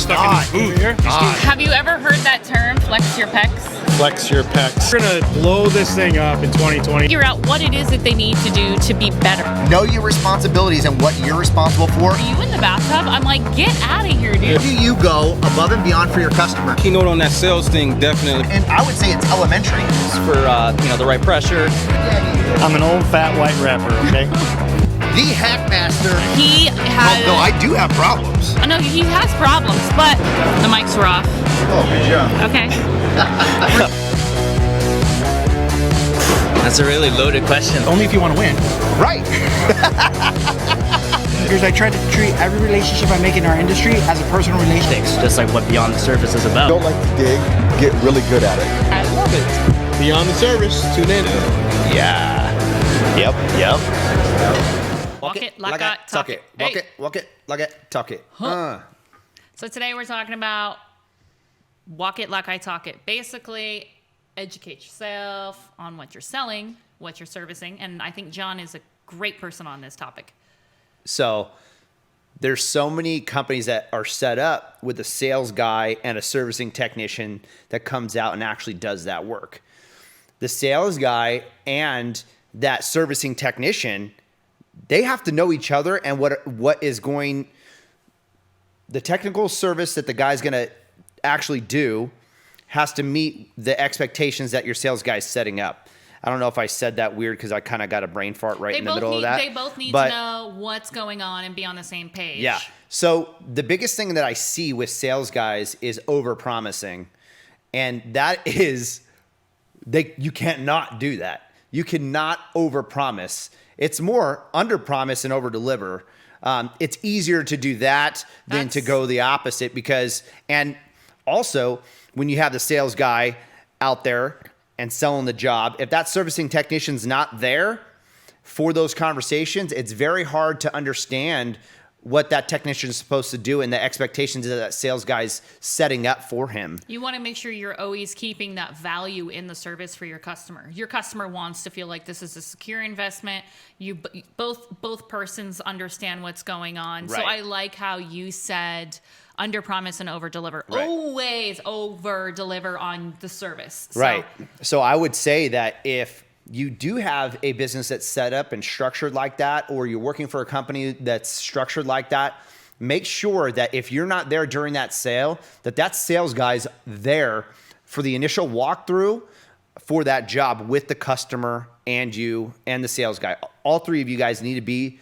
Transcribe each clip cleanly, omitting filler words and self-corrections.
stuck in his booth. Have you ever heard that term, flex your pecs? Flex your pecs. We're gonna blow this thing up in 2020. Figure out what it is that they need to do to be better. Know your responsibilities and what you're responsible for. Are you in the bathtub? I'm like, get out of here, dude. Do you go above and beyond for your customer? Keynote on that sales thing, definitely. And I would say it's elementary. For the right pressure. I'm an old fat white rapper, okay? The Hackmaster. He has. Oh, no, I do have problems. I know he has problems, but the mics were off. Oh, good job. Okay. That's a really loaded question. Only if you want to win. Right. Because I try to treat every relationship I make in our industry as a personal relationship. Just like what Beyond the Surface is about. Don't like to dig, get really good at it. I love it. Beyond the Service, tune in. Yeah. Yep. Walk it like I talk it. Hey. Walk it like I talk it. So today we're talking about walk it like I talk it. Basically, educate yourself on what you're selling, what you're servicing, and I think John is a great person on this topic. So there's so many companies that are set up with a sales guy and a servicing technician that comes out and actually does that work. The sales guy and that servicing technician, they have to know each other and what is going, the technical service that the guy's going to actually do has to meet the expectations that your sales guy's setting up. I don't know if I said that weird because I kind of got a brain fart right in the middle of that. They both need to know what's going on and be on the same page. Yeah. So the biggest thing that I see with sales guys is over-promising. And that is, you can't not do that. You cannot over-promise. It's more under-promise and over-deliver. It's easier to do that than to go the opposite because, and also when you have the sales guy out there and selling the job, if that servicing technician's not there for those conversations, it's very hard to understand what that technician is supposed to do and the expectations that sales guy's setting up for him. You want to make sure you're always keeping that value in the service for your customer. Your customer wants to feel like this is a secure investment. You both persons understand what's going on. Right. So I like how you said under promise and over deliver. Right. Always over deliver on the service. Right. So I would say that if you do have a business that's set up and structured like that, or you're working for a company that's structured like that, make sure that if you're not there during that sale, that sales guy's there for the initial walkthrough for that job with the customer and you and the sales guy. All three of you guys need to be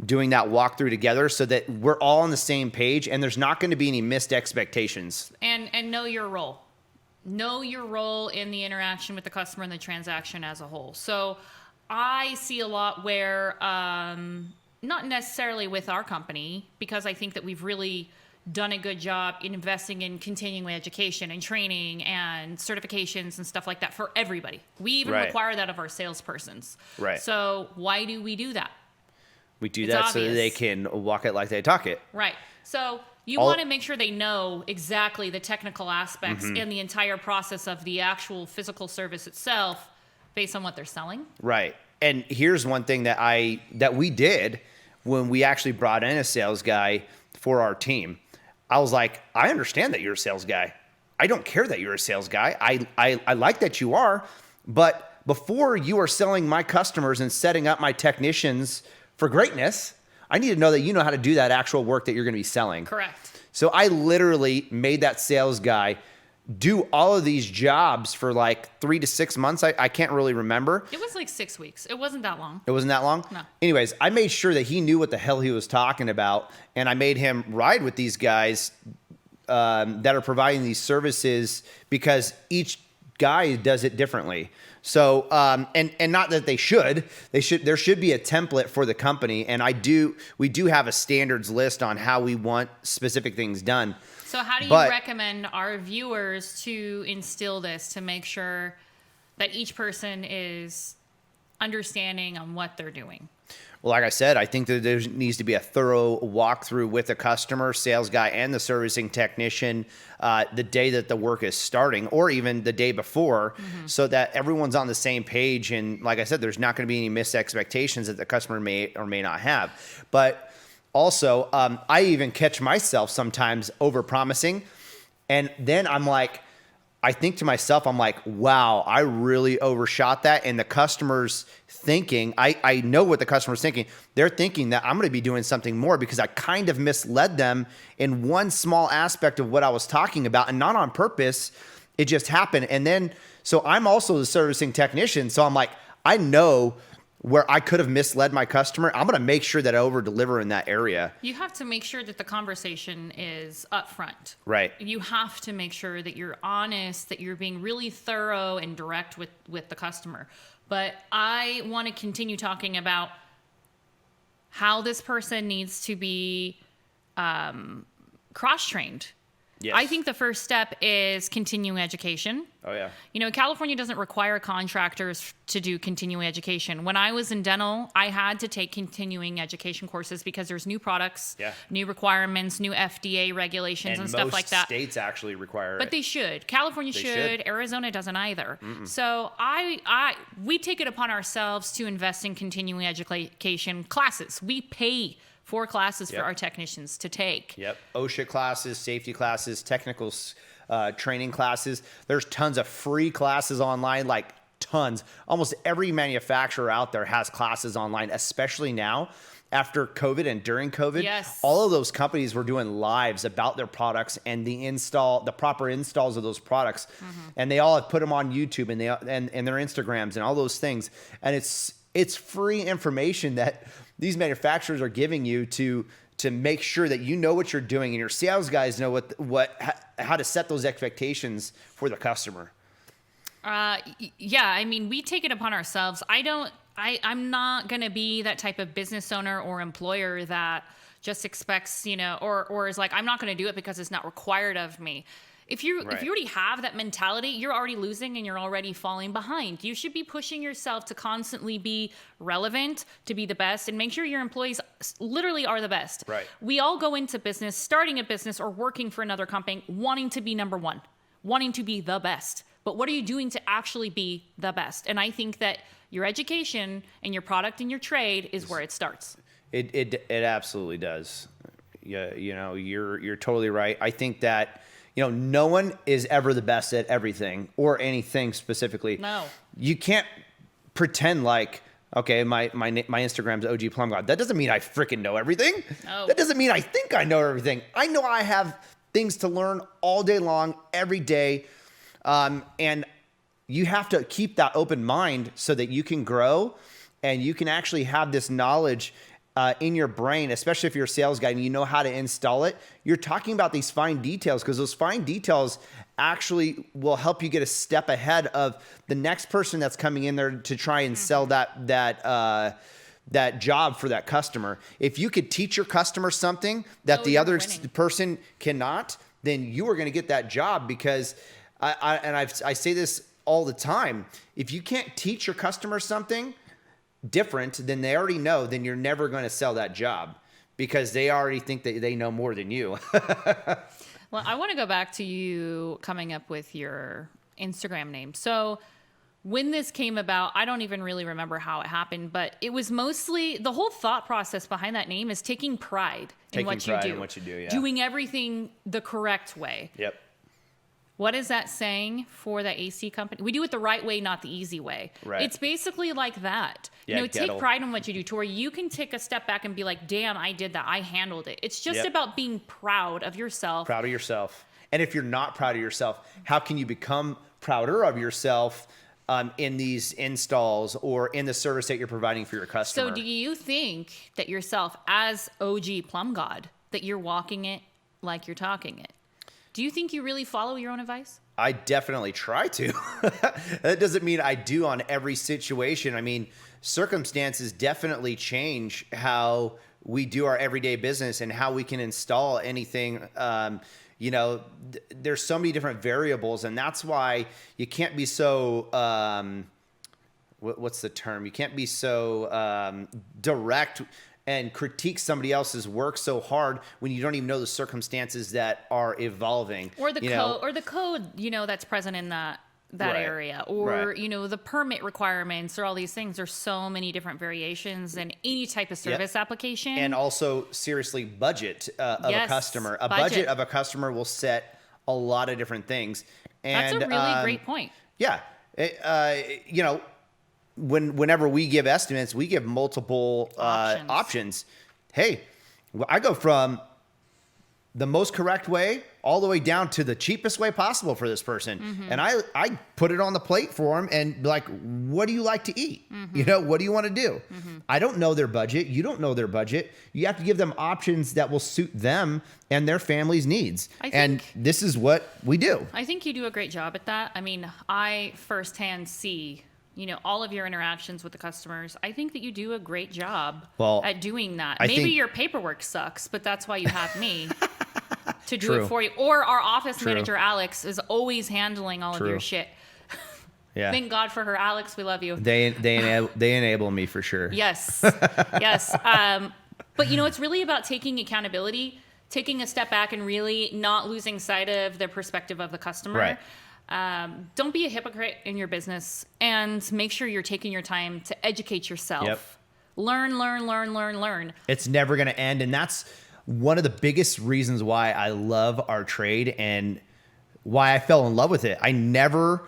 doing that walkthrough together so that we're all on the same page and there's not going to be any missed expectations. And know your role. Know your role in the interaction with the customer and the transaction as a whole. So I see a lot where, not necessarily with our company, because I think that we've really done a good job in investing in continuing education and training and certifications and stuff like that for everybody. We even require that of our salespersons. Right. So why do we do that? We do that so that they can walk it like they talk it. Right. So you want to make sure they know exactly the technical aspects and the entire process of the actual physical service itself based on what they're selling. Right. And here's one thing that we did when we actually brought in a sales guy for our team. I was like, I understand that you're a sales guy. I don't care that you're a sales guy. I like that you are, but before you are selling my customers and setting up my technicians for greatness, I need to know that you know how to do that actual work that you're going to be selling. Correct. So I literally made that sales guy do all of these jobs for like 3 to 6 months. I can't really remember. It was like 6 weeks. It wasn't that long. It wasn't that long? No. Anyways, I made sure that he knew what the hell he was talking about, and I made him ride with these guys that are providing these services because each guy does it differently. So, and not that there should be a template for the company. And we do have a standards list on how we want specific things done. So how do you recommend our viewers to instill this to make sure that each person is understanding on what they're doing? Well, like I said, I think that there needs to be a thorough walkthrough with the customer, sales guy, and the servicing technician the day that the work is starting, or even the day before, so that everyone's on the same page. And like I said, there's not going to be any missed expectations that the customer may or may not have. But Also, I even catch myself sometimes over promising. And then I think to myself, I'm like, wow, I really overshot that. And the customer's thinking, I know what the customer's thinking. They're thinking that I'm going to be doing something more because I kind of misled them in one small aspect of what I was talking about, and not on purpose. It just happened. And then, so I'm also the servicing technician. So I'm like, I know where I could have misled my customer. I'm going to make sure that I over deliver in that area. You have to make sure that the conversation is upfront. Right. You have to make sure that you're honest, that you're being really thorough and direct with the customer. But I want to continue talking about how this person needs to be cross-trained. Yes. I think the first step is continuing education. Oh, yeah. You know, California doesn't require contractors to do continuing education. When I was in dental, I had to take continuing education courses because there's new products, new requirements, new FDA regulations and stuff like that. Most states actually require But it. they should. California should. Arizona doesn't either. So we take it upon ourselves to invest in continuing education classes. We pay for classes for our technicians to take. Yep. OSHA classes, safety classes, technical training classes. There's tons of free classes online, like tons. Almost every manufacturer out there has classes online, especially now after COVID and during COVID. Yes. All of those companies were doing lives about their products and the proper installs of those products. And they all have put them on YouTube and their Instagrams and all those things. And it's free information that these manufacturers are giving you to make sure that you know what you're doing and your sales guys know how to set those expectations for the customer. Yeah, I mean, we take it upon ourselves. I'm not going to be that type of business owner or employer that just expects, or is like, I'm not going to do it because it's not required of me. If you already have that mentality, you're already losing and you're already falling behind. You should be pushing yourself to constantly be relevant, to be the best, and make sure your employees literally are the best. Right. We all go into business, starting a business or working for another company, wanting to be number one, wanting to be the best. But what are you doing to actually be the best? And I think that your education and your product and your trade is where it starts. It absolutely does. Yeah, you're totally right. I think that no one is ever the best at everything or anything specifically. No. You can't pretend like, okay, my Instagram's OG Plum God. That doesn't mean I freaking know everything. No. That doesn't mean I think I know everything. I know I have things to learn all day long, every day. And you have to keep that open mind so that you can grow and you can actually have this knowledge in your brain, especially if you're a sales guy and you know how to install it. You're talking about these fine details because those fine details actually will help you get a step ahead of the next person that's coming in there to try and sell that job for that customer. If you could teach your customer something that the other person cannot, then you are going to get that job because I say this all the time. If you can't teach your customer something different than they already know, then you're never going to sell that job because they already think that they know more than you. Well, I want to go back to you coming up with your Instagram name. So when this came about, I don't even really remember how it happened, but it was mostly the whole thought process behind that name is taking pride in what you do. Yeah. Doing everything the correct way. Yep. What is that saying for the AC company? We do it the right way, not the easy way. Right. It's basically like that. Yeah, take pride in what you do to where you can take a step back and be like, damn, I did that. I handled it. It's just about being proud of yourself. Proud of yourself. And if you're not proud of yourself, how can you become prouder of yourself in these installs or in the service that you're providing for your customer? So do you think that yourself as OG Plum God, that you're walking it like you're talking it? Do you think you really follow your own advice? I definitely try to. That doesn't mean I do on every situation. I mean, circumstances definitely change how we do our everyday business and how we can install anything. There's so many different variables, and that's why you can't be so, what's the term? You can't be so direct and critique somebody else's work so hard when you don't even know the circumstances that are evolving. Or the code, that's present in that that Right. area, or Right. you know, the permit requirements, or all these things. There's so many different variations in any type of service application. And also, seriously, budget of a Yes, customer. A budget. budget of a customer will set a lot of different things. And, That's a really great point. Yeah. You know, whenever we give estimates, we give multiple options. Hey, I go from the most correct way all the way down to the cheapest way possible for this person. Mm-hmm. And I put it on the plate for them and be like, what do you like to eat? Mm-hmm. You know, what do you want to do? I don't know their budget. You don't know their budget. You have to give them options that will suit them and their family's needs. And this is what we do. I think you do a great job at that. I mean, I firsthand see, you know, all of your interactions with the customers. I think that you do a great job at doing that. Maybe think- your paperwork sucks, but that's why you have me to do True. it for you. Or our office True. manager, Alex, is always handling all of your shit. Yeah. Thank God for her. Alex, we love you. They enable me for sure. Yes. Yes. But, you know, it's really about taking accountability, taking a step back and really not losing sight of the perspective of the customer. Right. Don't be a hypocrite in your business, and make sure you're taking your time to educate yourself. Yep. Learn. It's never going to end. And that's one of the biggest reasons why I love our trade and why I fell in love with it. I never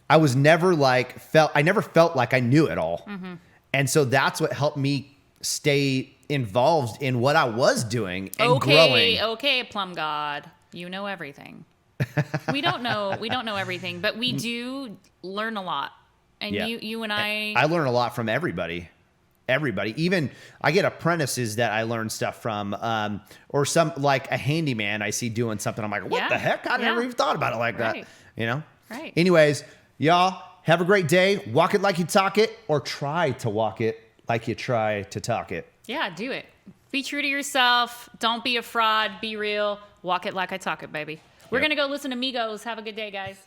felt like I knew it all. Mm-hmm. And so that's what helped me stay involved in what I was doing and growing. Okay, Plum God. You know everything. We don't know everything, but we do learn a lot. And Yeah. you and I learn a lot from everybody. Even I get apprentices that I learn stuff from, or some like a handyman I see doing something. I'm like, what the heck? I never even thought about it like that. You know? Right. Anyways, y'all have a great day. Walk it like you talk it, or try to walk it like you try to talk it. Yeah, do it. Be true to yourself. Don't be a fraud. Be real. Walk it like I talk it, baby. We're going to go listen to Migos. Have a good day, guys.